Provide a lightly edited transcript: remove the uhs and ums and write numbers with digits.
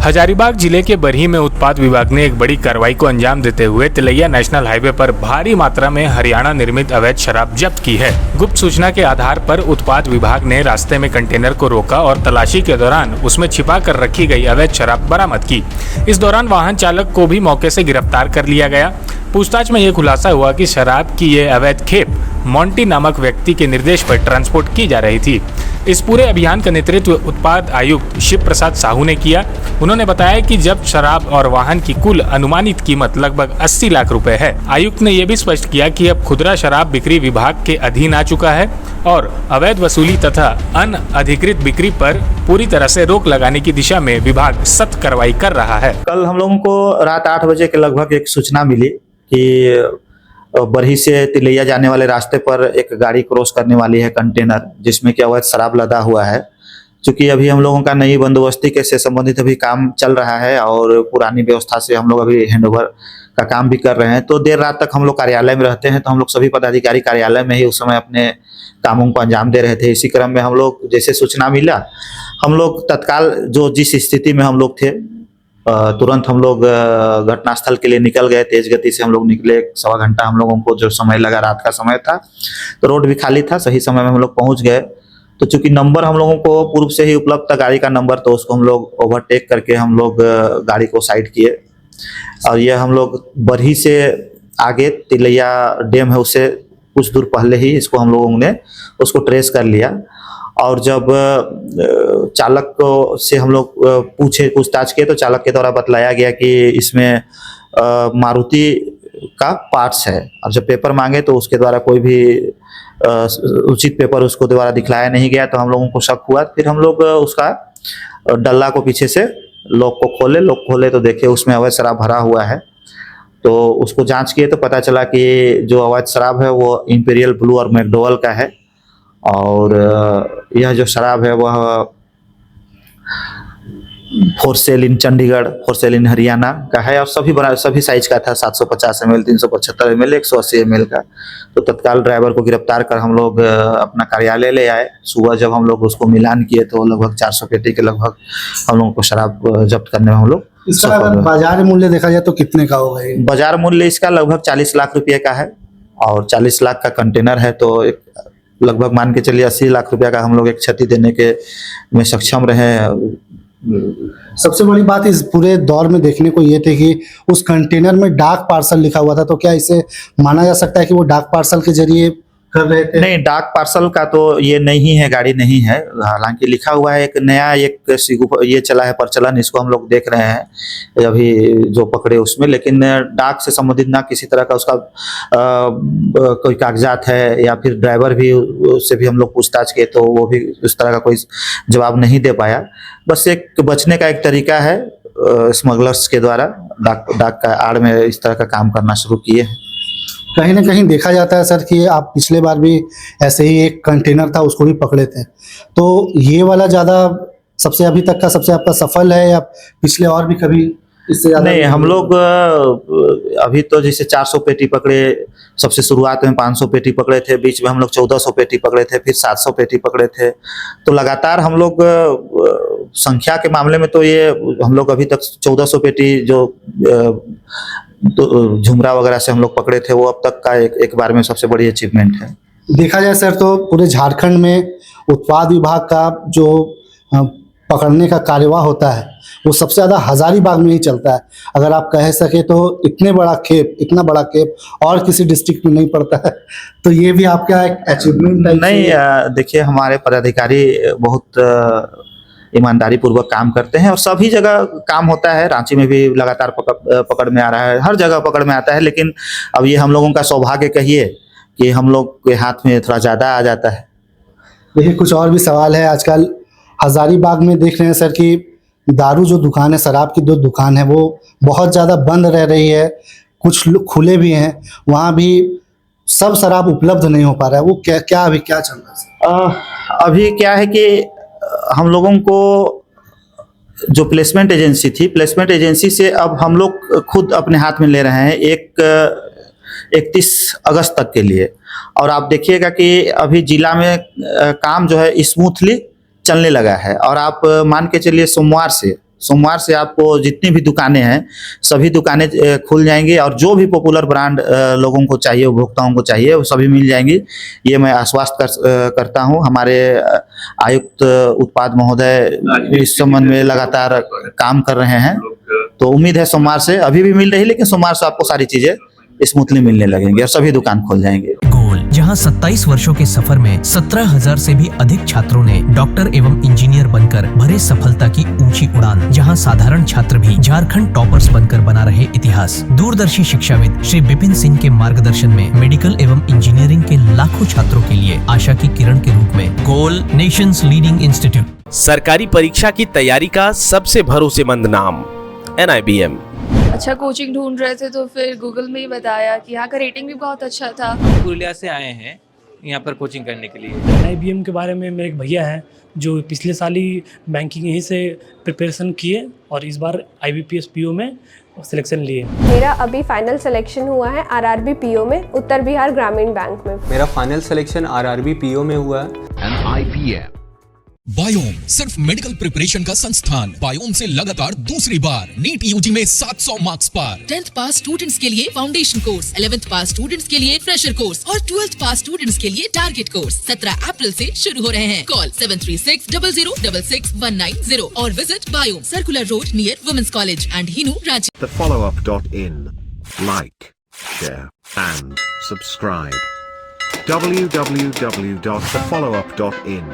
हजारीबाग जिले के बरही में उत्पाद विभाग ने एक बड़ी कार्रवाई को अंजाम देते हुए तिलैया नेशनल हाईवे पर भारी मात्रा में हरियाणा निर्मित अवैध शराब जब्त की है। गुप्त सूचना के आधार पर उत्पाद विभाग ने रास्ते में कंटेनर को रोका और तलाशी के दौरान उसमें छिपा कर रखी गई अवैध शराब बरामद की। इस दौरान वाहन चालक को भी मौके से गिरफ्तार कर लिया गया। पूछताछ में ये खुलासा हुआ कि शराब की ये अवैध खेप मोंटी नामक व्यक्ति के निर्देश पर ट्रांसपोर्ट की जा रही थी। इस पूरे अभियान का नेतृत्व उत्पाद आयुक्त शिव प्रसाद साहू ने किया। उन्होंने बताया कि जब शराब और वाहन की कुल अनुमानित कीमत लगभग 80 लाख रुपए है। आयुक्त ने यह भी स्पष्ट किया कि अब खुदरा शराब बिक्री विभाग के अधीन आ चुका है और अवैध वसूली तथा अनअधिकृत बिक्री पर पूरी तरह से रोक लगाने की दिशा में विभाग सख्त कार्रवाई कर रहा है। कल हम लोगों को रात 8 बजे के लगभग एक सूचना मिली कि बरही से तिलैया जाने वाले रास्ते पर एक गाड़ी क्रॉस करने वाली है कंटेनर, जिसमें कि अवैध शराब लदा हुआ है। क्योंकि अभी हम लोगों का नई बंदोबस्ती के से संबंधित अभी काम चल रहा है और पुरानी व्यवस्था से हम लोग अभी हैंडओवर का काम भी कर रहे हैं, तो देर रात तक हम लोग कार्यालय में रहते हैं। तो हम लोग सभी पदाधिकारी कार्यालय में ही उस समय अपने कामों को अंजाम दे रहे थे। इसी क्रम में हम लोग जैसे सूचना मिला, हम लोग तत्काल जिस स्थिति में हम लोग थे तुरंत हम लोग घटनास्थल के लिए निकल गए। तेज गति से हम लोग निकले। 1.25 घंटा हम लोगों को जो समय लगा, रात का समय था तो रोड भी खाली था, सही समय में हम लोग पहुंच गए। तो चूंकि नंबर हम लोगों को पूर्व से ही उपलब्ध था गाड़ी का नंबर, तो उसको हम लोग ओवरटेक करके हम लोग गाड़ी को साइड किए और ये हम लोग बरही से आगे तिलैया डैम है उससे कुछ दूर पहले ही इसको हम लोगों ने उसको ट्रेस कर लिया। और जब चालक को से हम लोग पूछताछ किए तो चालक के द्वारा बतलाया गया कि इसमें मारुति का पार्ट्स है। अब जब पेपर मांगे तो उसके द्वारा कोई भी उचित पेपर उसको द्वारा दिखलाया नहीं गया, तो हम लोगों को शक हुआ। फिर हम लोग उसका डल्ला को पीछे से लॉक खोले तो देखे उसमें अवैध शराब भरा हुआ है। तो उसको जांच किए तो पता चला कि जो अवैध शराब है वो इंपीरियल ब्लू और मैकडोवेल का है और यह जो शराब है वह फोर सेल इन चंडीगढ़, फोर सेल इन हरियाणा का है और सभी साइज का था। 750 ml, 375 ml, 180 ml का। तो तत्काल ड्राइवर को गिरफ्तार कर हम लोग अपना कार्यालय ले आए। सुबह जब हम लोग उसको मिलान किए तो लगभग 400 पेटी के लगभग हम लोगों को शराब जब्त करने में हम लोग। इसका अगर बाजार मूल्य देखा जाए तो कितने का होगा? बाजार मूल्य इसका लगभग 40 लाख रुपये का है और 40 लाख का कंटेनर है, तो एक लगभग मान के चलिए 80 लाख रुपया का हम लोग एक क्षति देने के में सक्षम रहे। सबसे बड़ी बात इस पूरे दौर में देखने को ये थे कि उस कंटेनर में डाक पार्सल लिखा हुआ था, तो क्या इसे माना जा सकता है कि वो डाक पार्सल के जरिए कर रहे थे? नहीं, डाक पार्सल का तो ये नहीं है, गाड़ी नहीं है। हालांकि लिखा हुआ है, एक नया ये चला है प्रचलन, इसको हम लोग देख रहे हैं अभी जो पकड़े उसमें। लेकिन डाक से संबंधित ना किसी तरह का उसका कोई कागजात है या फिर ड्राइवर भी उससे भी हम लोग पूछताछ किए तो वो भी उस तरह का कोई जवाब नहीं दे पाया। बस एक बचने का एक तरीका है स्मगलर्स के द्वारा डाक का आड़ में इस तरह का काम करना शुरू किए हैं। कहीं ना कहीं देखा जाता है सर कि आप पिछले बार भी ऐसे ही एक कंटेनर था उसको भी पकड़े थे, तो ये वाला ज़्यादा सबसे अभी तक का सबसे आपका सफल है या पिछले और भी कभी इससे ज़्यादा? नहीं, हम लोग अभी तो जैसे 400 पेटी पकड़े, सबसे शुरुआत में 500 पेटी पकड़े थे, बीच में हम लोग 1400 पेटी पकड़े थे, फिर 700 पेटी पकड़े थे। तो लगातार हम लोग संख्या के मामले में तो ये हम लोग अभी तक 1400 पेटी जो तो झुमरा वगैरह से हम लोग पकड़े थे, वो अब तक का एक बार में सबसे बड़ी अचीवमेंट है। देखा जाए सर तो पूरे झारखंड में उत्पाद विभाग का जो पकड़ने का कार्यवाह होता है वो सबसे ज़्यादा हजारीबाग में ही चलता है। अगर आप कह सके तो इतना बड़ा खेप और किसी डिस्ट्रिक्ट में नहीं पड़ता है, तो ये भी आपका एक अचीवमेंट है। नहीं, देखिए हमारे पदाधिकारी बहुत ईमानदारी पूर्वक काम करते हैं और सभी जगह काम होता है। रांची में भी लगातार पकड़ में आ रहा है, हर जगह पकड़ में आता है। लेकिन अब ये हम लोगों का सौभाग्य कहिए कि हम लोग के हाथ में थोड़ा ज़्यादा आ जाता है। देखिए कुछ और भी सवाल है। आजकल हजारीबाग में देख रहे हैं सर कि दारू जो दुकान है, शराब की 2 दुकान है, वो बहुत ज़्यादा बंद रह रही है। कुछ खुले भी हैं, वहाँ भी सब शराब उपलब्ध नहीं हो पा रहा है। वो क्या अभी क्या चल रहा है? अभी क्या है कि हम लोगों को जो प्लेसमेंट एजेंसी थी, प्लेसमेंट एजेंसी से अब हम लोग खुद अपने हाथ में ले रहे हैं 31 अगस्त तक के लिए। और आप देखिएगा कि अभी जिला में काम जो है स्मूथली चलने लगा है। और आप मान के चलिए सोमवार से सोमवार से आपको जितनी भी दुकानें हैं सभी दुकानें खुल जाएंगी और जो भी पॉपुलर ब्रांड लोगों को चाहिए, उपभोक्ताओं को चाहिए, वो सभी मिल जाएंगी। ये मैं आश्वस्त करता हूं। हमारे आयुक्त उत्पाद महोदय इस संबंध में लगातार काम कर रहे हैं, तो उम्मीद है सोमवार से, अभी भी मिल रही, लेकिन सोमवार से आपको सारी चीजें स्मूथली मिलने लगेंगी और सभी दुकान खुल जाएंगे। गोल, जहां 27 वर्षों के सफर में 17,000 से भी अधिक छात्रों ने डॉक्टर एवं इंजीनियर बनकर भरे सफलता की ऊंची उड़ान, जहां साधारण छात्र भी झारखंड टॉपर्स बनकर बना रहे इतिहास। दूरदर्शी शिक्षाविद श्री विपिन सिंह के मार्गदर्शन में मेडिकल एवं इंजीनियरिंग के लाखों छात्रों के लिए आशा की किरण के रूप में गोल, नेशंस लीडिंग इंस्टीट्यूट। सरकारी परीक्षा की तैयारी का सबसे भरोसेमंद नाम NIBM। अच्छा कोचिंग ढूंढ रहे थे तो फिर गूगल में ही बताया कि यहाँ का रेटिंग भी बहुत अच्छा था। पुरुलिया से आए हैं यहाँ पर कोचिंग करने के लिए। IBM के बारे में मेरे एक भैया हैं जो पिछले साल ही बैंकिंग यहीं से प्रिपरेशन किए और इस बार IBPS PO में सिलेक्शन लिए। मेरा अभी फाइनल सिलेक्शन हुआ है RRB PO में, उत्तर बिहार ग्रामीण बैंक में। मेरा फाइनल सिलेक्शन RRB PO में हुआ है। बायोम सिर्फ मेडिकल प्रिपरेशन का संस्थान। बायोम से लगातार दूसरी बार नीट UG में 700 मार्क्स पर। 10th पास स्टूडेंट्स के लिए फाउंडेशन कोर्स, 11th पास स्टूडेंट्स के लिए फ्रेशर कोर्स और 12th पास स्टूडेंट्स के लिए टारगेट कोर्स 17 अप्रैल से शुरू हो रहे हैं। कॉल 7360066190 और visit Biome, circular road near women's college and Hinoo, Ranchi. thefollowup.in. Like, share and subscribe. www.thefollowup.in